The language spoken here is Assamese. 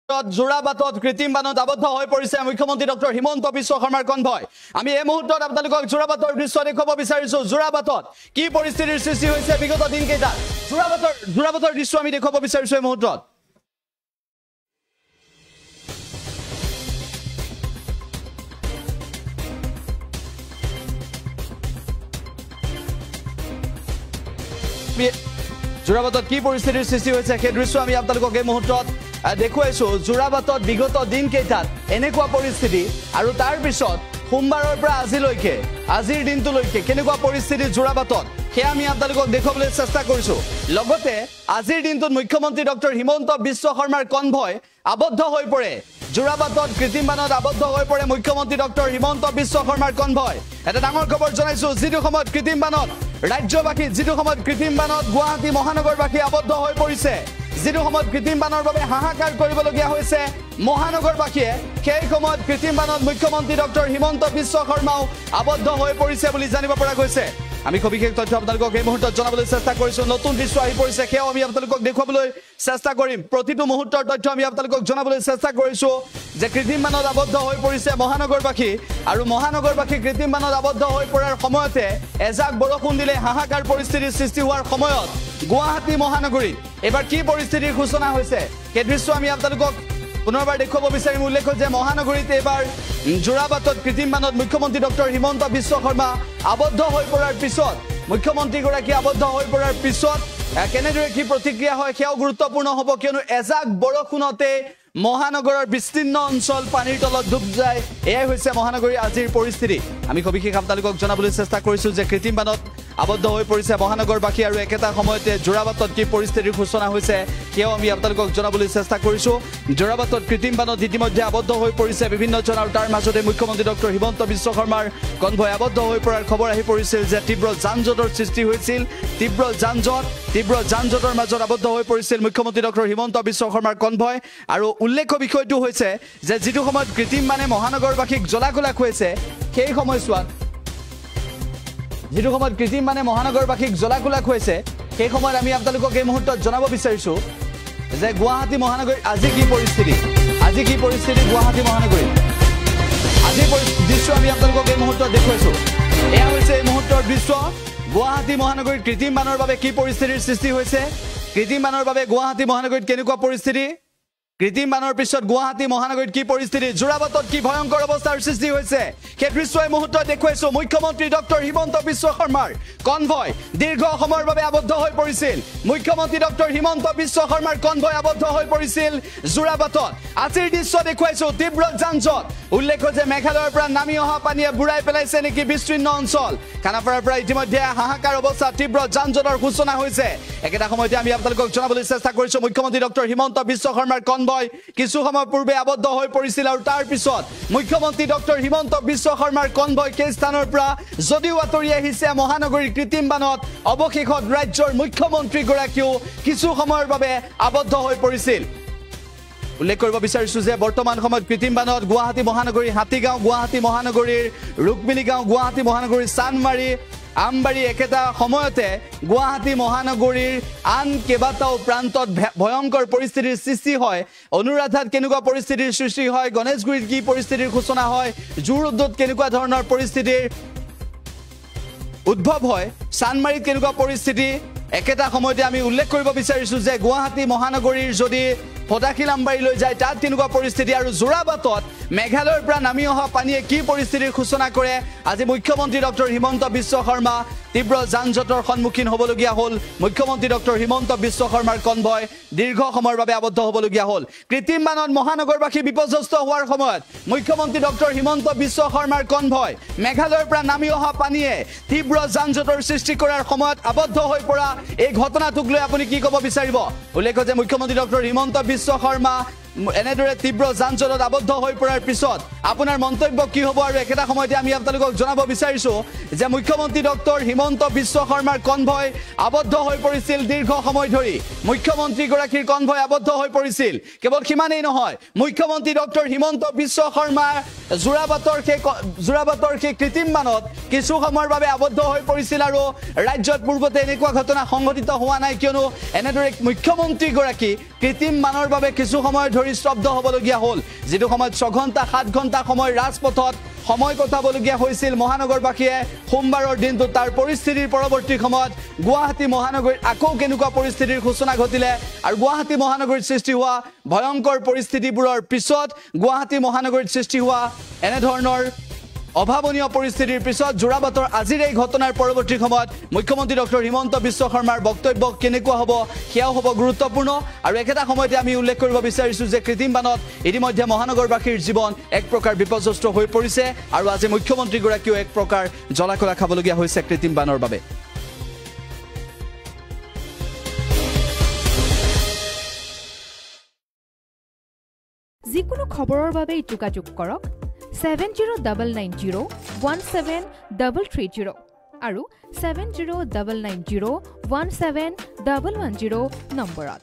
যোৰাবাটত কৃত্ৰিম বানত আবদ্ধ হৈ পৰিছে মুখ্যমন্ত্ৰী ডক্টৰ হিমন্ত বিশ্ব শৰ্মাৰ কনভয়। আমি এই মুহূৰ্তত আপোনালোকক যোৰাবাটৰ দৃশ্য দেখুৱাব বিচাৰিছো। যোৰাবাটত কি পৰিস্থিতিৰ সৃষ্টি হৈছে বিগত দিনকেইটাত যোৰাবাটৰ দৃশ্য আমি দেখুৱাব বিচাৰিছো এই মুহূৰ্তত। যোৰাবাটত কি পৰিস্থিতিৰ সৃষ্টি হৈছে সেই দৃশ্য আমি আপোনালোকক এই মুহূৰ্তত দেখুৱাইছো। যোৰাবাটত বিগত দিনকেইটাত এনেকুৱা পৰিস্থিতি আৰু তাৰ পিছত সোমবাৰৰ পৰা আজিৰ দিনটোলৈকে কেনেকুৱা পৰিস্থিতি যোৰাবাটত সেয়া আমি আপোনালোকক দেখুৱাবলৈ চেষ্টা কৰিছো। লগতে আজিৰ দিনটোত মুখ্যমন্ত্ৰী ডক্টৰ হিমন্ত বিশ্ব শৰ্মাৰ কনভয় আবদ্ধ হৈ পৰে। যোৰাবাটত কৃত্ৰিম বানত আবদ্ধ হৈ পৰে মুখ্যমন্ত্ৰী ডক্টৰ হিমন্ত বিশ্ব শৰ্মাৰ কনভয়। এটা ডাঙৰ খবৰ জনাইছো, যিটো সময়ত কৃত্ৰিম বানত ৰাজ্যবাসী, যিটো সময়ত কৃত্ৰিম বানত গুৱাহাটী মহানগৰবাসী আবদ্ধ হৈ পৰিছে, যিটো সময়ত কৃত্ৰিম বানৰ বাবে হাহাকাৰ কৰিবলগীয়া হৈছে মহানগৰবাসীয়ে, সেই সময়ত কৃত্ৰিম বানত মুখ্যমন্ত্ৰী ডক্টৰ হিমন্ত বিশ্ব শৰ্মাও আবদ্ধ হৈ পৰিছে বুলি জানিব পৰা গৈছে। আমি সবিশেষ তথ্য আপোনালোকক এই মুহূৰ্তত জনাবলৈ চেষ্টা কৰিছো। নতুন দৃশ্য আহি পৰিছে, সেয়াও আমি আপোনালোকক দেখুৱাবলৈ চেষ্টা কৰিম। প্ৰতিটো মুহূৰ্তৰ তথ্য আমি আপোনালোকক জনাবলৈ চেষ্টা কৰিছো যে কৃত্ৰিম বানত আবদ্ধ হৈ পৰিছে মহানগৰবাসী, আৰু মহানগৰবাসী কৃত্ৰিম বানত আবদ্ধ হৈ পৰাৰ সময়তে এজাক বৰষুণ দিলে হাহাকাৰ পৰিস্থিতিৰ সৃষ্টি হোৱাৰ সময়ত গুৱাহাটী মহানগৰীত এবাৰ কি পৰিস্থিতিৰ সূচনা হৈছে সেই দৃশ্য আমি আপোনালোকক পুনৰবাৰ দেখুৱাব বিচাৰিম। উল্লেখ যে মহানগৰীত এবাৰ যোৰাবাটত কৃত্ৰিম বানত মুখ্যমন্ত্ৰী ডক্টৰ হিমন্ত বিশ্ব শৰ্মা আবদ্ধ হৈ পৰাৰ পিছত, মুখ্যমন্ত্ৰীগৰাকী আবদ্ধ হৈ পৰাৰ পিছত কেনেদৰে কি প্ৰতিক্ৰিয়া হয় সেয়াও গুৰুত্বপূৰ্ণ হ'ব, কিয়নো এজাক বৰষুণতে মহানগৰৰ বিস্তীৰ্ণ অঞ্চল পানীৰ তলত ডুব যায়। এয়াই হৈছে মহানগৰীৰ আজিৰ পৰিস্থিতি। আমি সবিশেষ আপোনালোকক জনাবলৈ চেষ্টা কৰিছো যে কৃত্ৰিম বানত আবদ্ধ হৈ পৰিছে মহানগৰবাসী, আৰু একেটা সময়তে যোৰাবাটত কি পৰিস্থিতিৰ সূচনা হৈছে সেয়াও আমি আপোনালোকক জনাবলৈ চেষ্টা কৰিছো। যোৰাবাটত কৃত্ৰিম বানত ইতিমধ্যে আবদ্ধ হৈ পৰিছে বিভিন্নজন, আৰু তাৰ মাজতে মুখ্যমন্ত্ৰী ডক্টৰ হিমন্ত বিশ্ব শৰ্মাৰ কনভয় আবদ্ধ হৈ পৰাৰ খবৰ আহি পৰিছিল যে তীব্ৰ যান-জঁটৰ সৃষ্টি হৈছিল। তীব্ৰ যান-জঁটৰ মাজত আবদ্ধ হৈ পৰিছিল মুখ্যমন্ত্ৰী ডক্টৰ হিমন্ত বিশ্ব শৰ্মাৰ কনভয়। আৰু উল্লেখ্য বিষয়টো হৈছে যে যিটো সময়ত কৃত্ৰিম মানে মহানগৰবাসীক জ্বলা-কলা খুৱাইছে, সেই সময়ছোৱাত যিটো সময়ত কৃত্ৰিম মানে মহানগৰবাসীক জ্বলা-কলা খুৱাইছে, সেই সময়ত আমি আপোনালোকক এই মুহূৰ্তত জনাব বিচাৰিছো যে গুৱাহাটী মহানগৰীত আজি কি পৰিস্থিতি গুৱাহাটী মহানগৰীত। আজিৰ দৃশ্য আমি আপোনালোকক এই মুহূৰ্তত দেখুৱাইছো। এয়া হৈছে এই মুহূৰ্তৰ দৃশ্য। গুৱাহাটী মহানগৰীত কৃত্ৰিম বানৰ বাবে কি পৰিস্থিতিৰ সৃষ্টি হৈছে, কৃত্ৰিম বানৰ বাবে গুৱাহাটী মহানগৰীত কেনেকুৱা পৰিস্থিতি, কৃত্ৰিম বানৰ পিছত গুৱাহাটী মহানগৰীত কি পৰিস্থিতি, যোৰাবাটত কি ভয়ংকৰ অৱস্থাৰ সৃষ্টি হৈছে সেই দৃশ্য এই মুহূৰ্তত দেখুৱাইছো। মুখ্যমন্ত্ৰী ডক্টৰ হিমন্ত বিশ্ব শৰ্মাৰ কনভয় দীৰ্ঘ সময়ৰ বাবে আবদ্ধ হৈ পৰিছিল। মুখ্যমন্ত্ৰী ডক্টৰ হিমন্ত বিশ্ব শৰ্মাৰ কনভয় আবদ্ধ হৈ পৰিছিল যোৰাবাটত। আজিৰ দৃশ্য দেখুৱাইছো, তীব্ৰ যান-জঁট। উল্লেখ্য যে মেঘালয়ৰ পৰা নামি অহা পানীয়ে বুঢ়াই পেলাইছে নেকি বিস্তীৰ্ণ অঞ্চল। খানাপাৰাৰ পৰা ইতিমধ্যে হাহাকাৰ অৱস্থা, তীব্ৰ যান-জঁটৰ সূচনা হৈছে। একেটা সময়তে আমি আপোনালোকক জনাবলৈ চেষ্টা কৰিছো মুখ্যমন্ত্ৰী ডক্টৰ হিমন্ত বিশ্ব শৰ্মাৰ কনভয় কিছু সময় পূৰ্বে আবদ্ধ হৈ পৰিছিল, আৰু তাৰ পিছত মুখ্যমন্ত্ৰী ডক্টৰ হিমন্ত বিশ্ব শৰ্মাৰ কনভয় সেই স্থানৰ পৰা যদিও আঁতৰি আহিছে মহানগৰীৰ কৃত্ৰিম বানত, অৱশেষত ৰাজ্যৰ মুখ্যমন্ত্ৰীগৰাকীও কিছু সময়ৰ বাবে আবদ্ধ হৈ পৰিছিল। উল্লেখ কৰিব বিচাৰিছো যে বৰ্তমান সময়ত কৃত্ৰিম বানত গুৱাহাটী মহানগৰীৰ হাতীগাঁও, গুৱাহাটী মহানগৰীৰ ৰুক্মিণী গাঁও, গুৱাহাটী মহানগৰীৰ চানমাৰী, আমবাৰী, একেটা সময়তে গুৱাহাটী মহানগৰীৰ আন কেইবাটাও প্ৰান্তত ভয়ংকৰ পৰিস্থিতিৰ সৃষ্টি হয়। অনুৰাধাত কেনেকুৱা পৰিস্থিতিৰ সৃষ্টি হয়, গণেশগুৰিত কি পৰিস্থিতিৰ সূচনা হয়, জু-ৰোডত কেনেকুৱা ধৰণৰ পৰিস্থিতিৰ উদ্ভৱ হয়, চানমাৰীত কেনেকুৱা পৰিস্থিতি। একেটা সময়তে আমি উল্লেখ কৰিব বিচাৰিছো যে গুৱাহাটী মহানগৰীৰ যদি ফটাশিল আমবাৰীলৈ যায় তাত কেনেকুৱা পৰিস্থিতি, আৰু যোৰাবাটত মেঘালয়ৰ পৰা নামি অহা পানীয়ে কি পৰিস্থিতিৰ সূচনা কৰে। আজি মুখ্যমন্ত্ৰী ডক্টৰ হিমন্ত বিশ্ব শৰ্মা তীব্ৰ যান-জঁটৰ সন্মুখীন হ'বলগীয়া হ'ল। মুখ্যমন্ত্ৰী ডক্টৰ হিমন্ত বিশ্ব শৰ্মাৰ কনভয় দীৰ্ঘ সময়ৰ বাবে আবদ্ধ হ'বলগীয়া হ'ল। কৃত্ৰিম বানত মহানগৰবাসী বিপৰ্যস্ত হোৱাৰ সময়ত মুখ্যমন্ত্ৰী ডক্টৰ হিমন্ত বিশ্ব শৰ্মাৰ কনভয় মেঘালয়ৰ পৰা নামি অহা পানীয়ে তীব্ৰ যান-জঁটৰ সৃষ্টি কৰাৰ সময়ত আবদ্ধ হৈ পৰা এই ঘটনাটোক লৈ আপুনি কি ক'ব বিচাৰিব। উল্লেখ্য যে মুখ্যমন্ত্ৰী ডক্টৰ হিমন্ত বিশ্ব শৰ্মা এনেদৰে তীব্ৰ যান-জঁটত আবদ্ধ হৈ পৰাৰ পিছত আপোনাৰ মন্তব্য কি হ'ব, আৰু একেটা সময়তে আমি আপোনালোকক জনাব বিচাৰিছো যে মুখ্যমন্ত্ৰী ডক্টৰ হিমন্ত বিশ্ব শৰ্মাৰ কনভয় আবদ্ধ হৈ পৰিছিল দীৰ্ঘ সময় ধৰি। মুখ্যমন্ত্ৰীগৰাকীৰ কনভয় আবদ্ধ হৈ পৰিছিল। কেৱল সিমানেই নহয়, মুখ্যমন্ত্ৰী ডক্টৰ হিমন্ত বিশ্ব শৰ্মা যোৰাবাটৰ সেই কৃত্ৰিম বানত কিছু সময়ৰ বাবে আবদ্ধ হৈ পৰিছিল, আৰু ৰাজ্যত পূৰ্বতে এনেকুৱা ঘটনা সংঘটিত হোৱা নাই, কিয়নো এনেদৰে মুখ্যমন্ত্ৰীগৰাকী কৃত্ৰিম বানৰ বাবে কিছু সময় ধৰি ধৰি স্তব্ধ হ'বলগীয়া হ'ল যেটো সময়ত 6 ঘণ্টা 7 ঘণ্টা সময় ৰাজপথত সময় কটাবলগীয়া হৈছিল মহানগৰবাসীয়ে সোমবাৰৰ দিনটো তাৰ পৰিস্থিতিৰ পৰৱৰ্তী সময়ত গুৱাহাটী মহানগৰীত আকৌ কেনেকুৱা পৰিস্থিতিৰ সূচনা ঘটিলে আৰু গুৱাহাটী মহানগৰীত সৃষ্টি হোৱা ভয়ংকৰ পৰিস্থিতিবোৰৰ পিছত গুৱাহাটী মহানগৰীত সৃষ্টি হোৱা এনে ধৰণৰ অভাৱনীয় পৰিস্থিতিৰ পিছত জোৰাবাটৰ আজিৰ এই ঘটনাৰ পৰৱৰ্তী সময়ত মুখ্যমন্ত্ৰী ডক্টৰ হিমন্ত বিশ্ব শৰ্মাৰ বক্তব্য কেনেকুৱা হ'ব সেয়াও হ'ব গুৰুত্বপূৰ্ণ আৰু একেটা সময়তে আমি উল্লেখ কৰিব বিচাৰিছোঁ যে কৃত্ৰিম বানত ইতিমধ্যে মহানগৰবাসীৰ জীৱন এক প্ৰকাৰ বিপৰ্যস্ত হৈ পৰিছে আৰু আজি মুখ্যমন্ত্ৰীগৰাকীও এক প্ৰকাৰ জ্বলাকলা খাবলগীয়া হৈছে কৃত্ৰিম বানৰ বাবে যিকোনো খবৰৰ বাবে যোগাযোগ কৰক 7099017330 আৰু 7099017110 নম্বৰত